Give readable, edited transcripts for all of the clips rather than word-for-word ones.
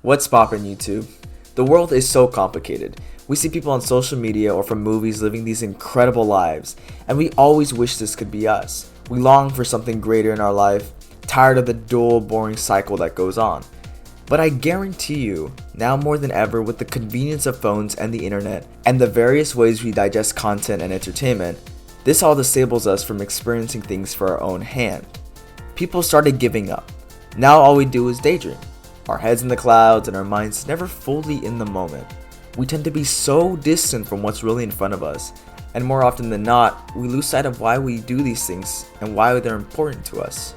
What's poppin' YouTube? The world is so complicated. We see people on social media or from movies living these incredible lives, and we always wish this could be us. We long for something greater in our life, tired of the dull, boring cycle that goes on. But I guarantee you, now more than ever, with the convenience of phones and the internet, and the various ways we digest content and entertainment, this all disables us from experiencing things for our own hand. People started giving up. Now all we do is daydream. Our heads in the clouds and our minds never fully in the moment. We tend to be so distant from what's really in front of us, and more often than not, we lose sight of why we do these things and why they're important to us.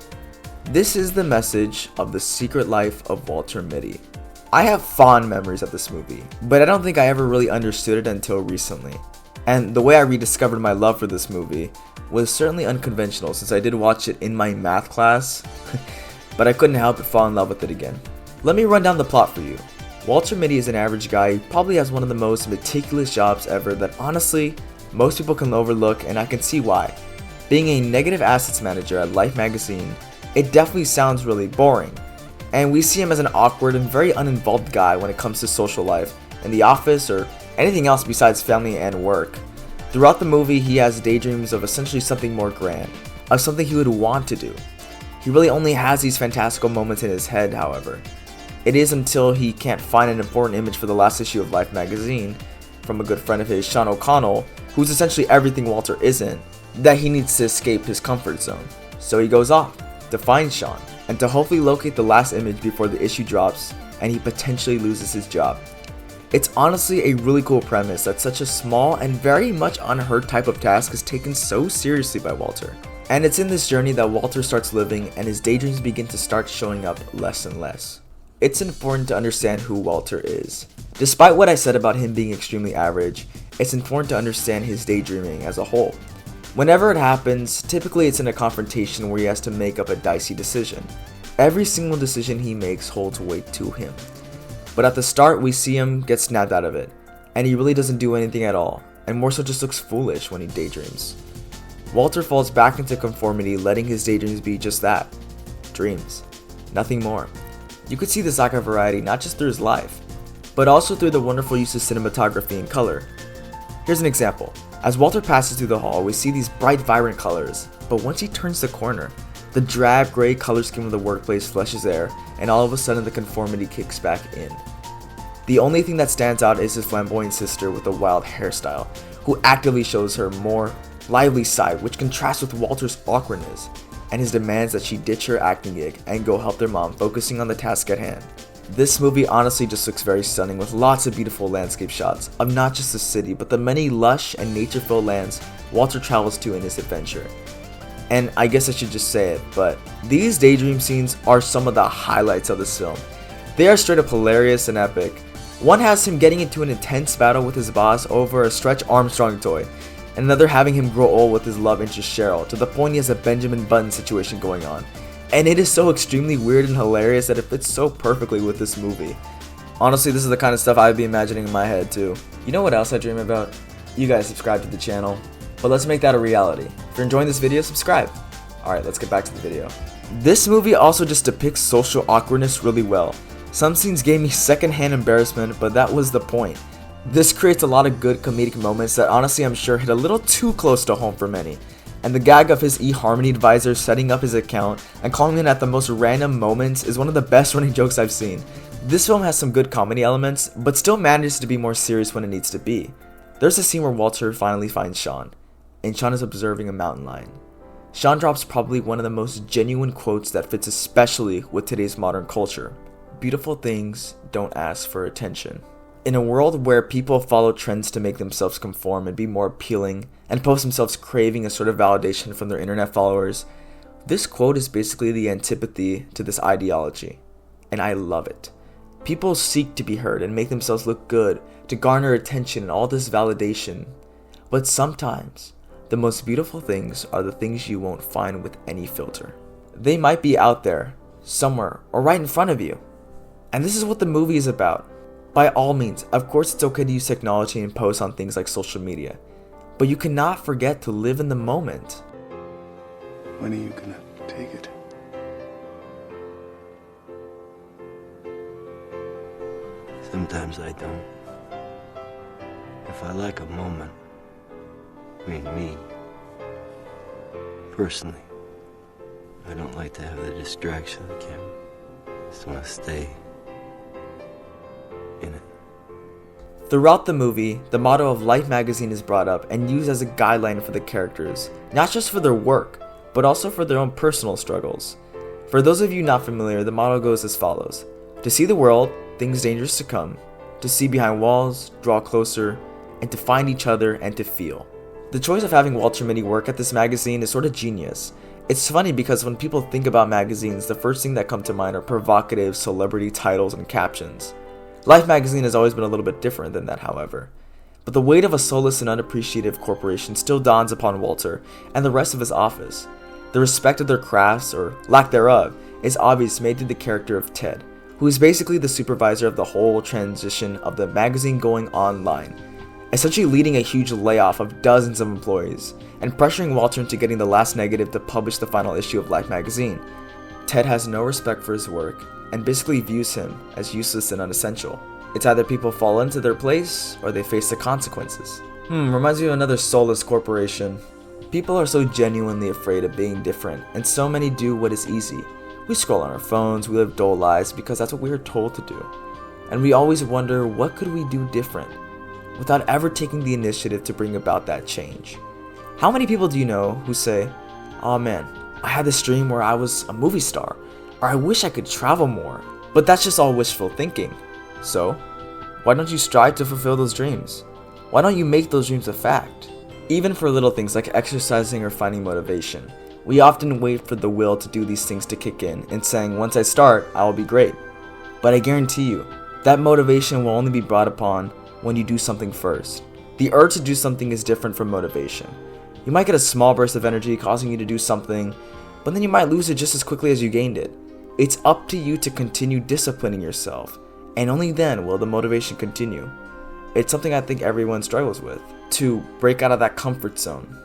This is the message of The Secret Life of Walter Mitty. I have fond memories of this movie, but I don't think I ever really understood it until recently. And the way I rediscovered my love for this movie was certainly unconventional, since I did watch it in my math class, but I couldn't help but fall in love with it again. Let me run down the plot for you. Walter Mitty is an average guy who probably has one of the most meticulous jobs ever that honestly, most people can overlook, and I can see why. Being a negative assets manager at Life magazine, it definitely sounds really boring. And we see him as an awkward and very uninvolved guy when it comes to social life, in the office, or anything else besides family and work. Throughout the movie, he has daydreams of essentially something more grand, of something he would want to do. He really only has these fantastical moments in his head, however. It is until he can't find an important image for the last issue of Life magazine, from a good friend of his, Sean O'Connell, who's essentially everything Walter isn't, that he needs to escape his comfort zone. So he goes off to find Sean, and to hopefully locate the last image before the issue drops and he potentially loses his job. It's honestly a really cool premise that such a small and very much unheard type of task is taken so seriously by Walter. And it's in this journey that Walter starts living and his daydreams begin to start showing up less and less. It's important to understand who Walter is. Despite what I said about him being extremely average, it's important to understand his daydreaming as a whole. Whenever it happens, typically it's in a confrontation where he has to make up a dicey decision. Every single decision he makes holds weight to him. But at the start, we see him get snapped out of it, and he really doesn't do anything at all, and more so just looks foolish when he daydreams. Walter falls back into conformity, letting his daydreams be just that, dreams, nothing more. You could see this lack of variety not just through his life, but also through the wonderful use of cinematography and color. Here's an example. As Walter passes through the hall, we see these bright, vibrant colors, but once he turns the corner, the drab gray color scheme of the workplace flushes there, and all of a sudden the conformity kicks back in. The only thing that stands out is his flamboyant sister with a wild hairstyle, who actively shows her more lively side, which contrasts with Walter's awkwardness, and his demands that she ditch her acting gig and go help their mom, focusing on the task at hand. This movie honestly just looks very stunning, with lots of beautiful landscape shots of not just the city, but the many lush and nature-filled lands Walter travels to in his adventure. And I guess I should just say it, but these daydream scenes are some of the highlights of this film. They are straight up hilarious and epic. One has him getting into an intense battle with his boss over a Stretch Armstrong toy, and another having him grow old with his love interest Cheryl, to the point he has a Benjamin Button situation going on. And it is so extremely weird and hilarious that it fits so perfectly with this movie. Honestly, this is the kind of stuff I'd be imagining in my head too. You know what else I dream about? You guys subscribe to the channel. But let's make that a reality. If you're enjoying this video, subscribe. Alright, let's get back to the video. This movie also just depicts social awkwardness really well. Some scenes gave me secondhand embarrassment, but that was the point. This creates a lot of good comedic moments that honestly I'm sure hit a little too close to home for many. And the gag of his eHarmony advisor setting up his account and calling him at the most random moments is one of the best running jokes I've seen. This film has some good comedy elements, but still manages to be more serious when it needs to be. There's a scene where Walter finally finds Sean, and Sean is observing a mountain lion. Sean drops probably one of the most genuine quotes that fits especially with today's modern culture. Beautiful things don't ask for attention. In a world where people follow trends to make themselves conform and be more appealing, and post themselves craving a sort of validation from their internet followers, this quote is basically the antipathy to this ideology, and I love it. People seek to be heard and make themselves look good to garner attention and all this validation, but sometimes the most beautiful things are the things you won't find with any filter. They might be out there, somewhere, or right in front of you. And this is what the movie is about. By all means, of course it's okay to use technology and post on things like social media, but you cannot forget to live in the moment. When are you gonna take it? Sometimes I don't. If I like a moment, me, personally, I don't like to have the distraction of the camera. I just want to stay in it. Throughout the movie, the motto of Life magazine is brought up and used as a guideline for the characters, not just for their work, but also for their own personal struggles. For those of you not familiar, the motto goes as follows: to see the world, things dangerous to come, to see behind walls, draw closer, and to find each other and to feel. The choice of having Walter Mitty work at this magazine is sort of genius. It's funny because when people think about magazines, the first thing that come to mind are provocative celebrity titles and captions. Life magazine has always been a little bit different than that, however. But the weight of a soulless and unappreciative corporation still dawns upon Walter and the rest of his office. The respect of their crafts, or lack thereof, is obvious made through the character of Ted, who is basically the supervisor of the whole transition of the magazine going online, essentially leading a huge layoff of dozens of employees, and pressuring Walter into getting the last negative to publish the final issue of Life magazine. Ted has no respect for his work, and basically views him as useless and unessential. It's either people fall into their place, or they face the consequences. Reminds me of another soulless corporation. People are so genuinely afraid of being different, and so many do what is easy. We scroll on our phones, we live dull lives because that's what we are told to do. And we always wonder, what could we do different? Without ever taking the initiative to bring about that change. How many people do you know who say, "Oh man, I had this dream where I was a movie star," or "I wish I could travel more," but that's just all wishful thinking. So, why don't you strive to fulfill those dreams? Why don't you make those dreams a fact? Even for little things like exercising or finding motivation, we often wait for the will to do these things to kick in and saying, "Once I start, I will be great." But I guarantee you, that motivation will only be brought upon when you do something first. The urge to do something is different from motivation. You might get a small burst of energy causing you to do something, but then you might lose it just as quickly as you gained it. It's up to you to continue disciplining yourself, and only then will the motivation continue. It's something I think everyone struggles with, to break out of that comfort zone,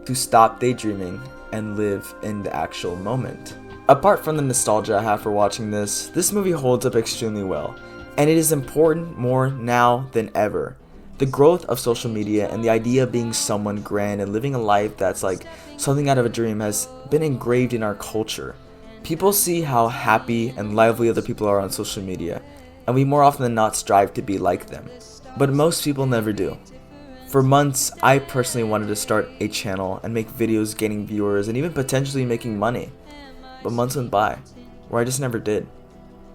to stop daydreaming and live in the actual moment. Apart from the nostalgia I have for watching this movie holds up extremely well, and it is important more now than ever. The growth of social media and the idea of being someone grand and living a life that's like something out of a dream has been engraved in our culture. People see how happy and lively other people are on social media, and we more often than not strive to be like them. But most people never do. For months, I personally wanted to start a channel and make videos gaining viewers and even potentially making money. But months went by, where I just never did.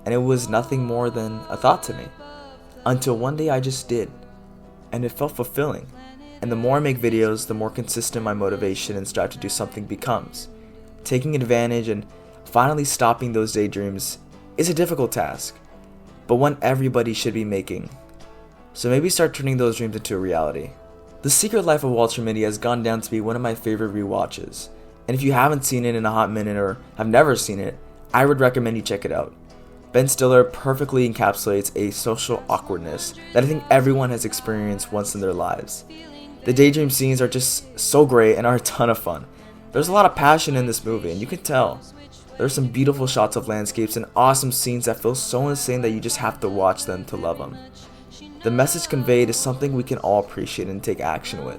And it was nothing more than a thought to me. Until one day I just did. And it felt fulfilling. And the more I make videos, the more consistent my motivation and strive to do something becomes. Taking advantage and finally stopping those daydreams is a difficult task, but one everybody should be making. So maybe start turning those dreams into a reality. The Secret Life of Walter Mitty has gone down to be one of my favorite rewatches. And if you haven't seen it in a hot minute or have never seen it, I would recommend you check it out. Ben Stiller perfectly encapsulates a social awkwardness that I think everyone has experienced once in their lives. The daydream scenes are just so great and are a ton of fun. There's a lot of passion in this movie, and you can tell. There are some beautiful shots of landscapes and awesome scenes that feel so insane that you just have to watch them to love them. The message conveyed is something we can all appreciate and take action with.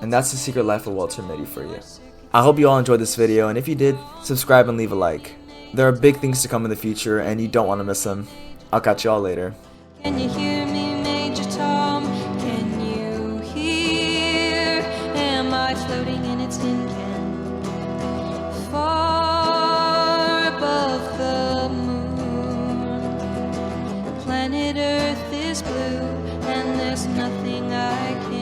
And that's The Secret Life of Walter Mitty for you. I hope you all enjoyed this video, and if you did, subscribe and leave a like. There are big things to come in the future, and you don't want to miss them. I'll catch you all later. Can you hear me, Major Tom? Can you hear? Am I floating in a tin can? Far above the moon. Planet Earth is blue, and there's nothing I can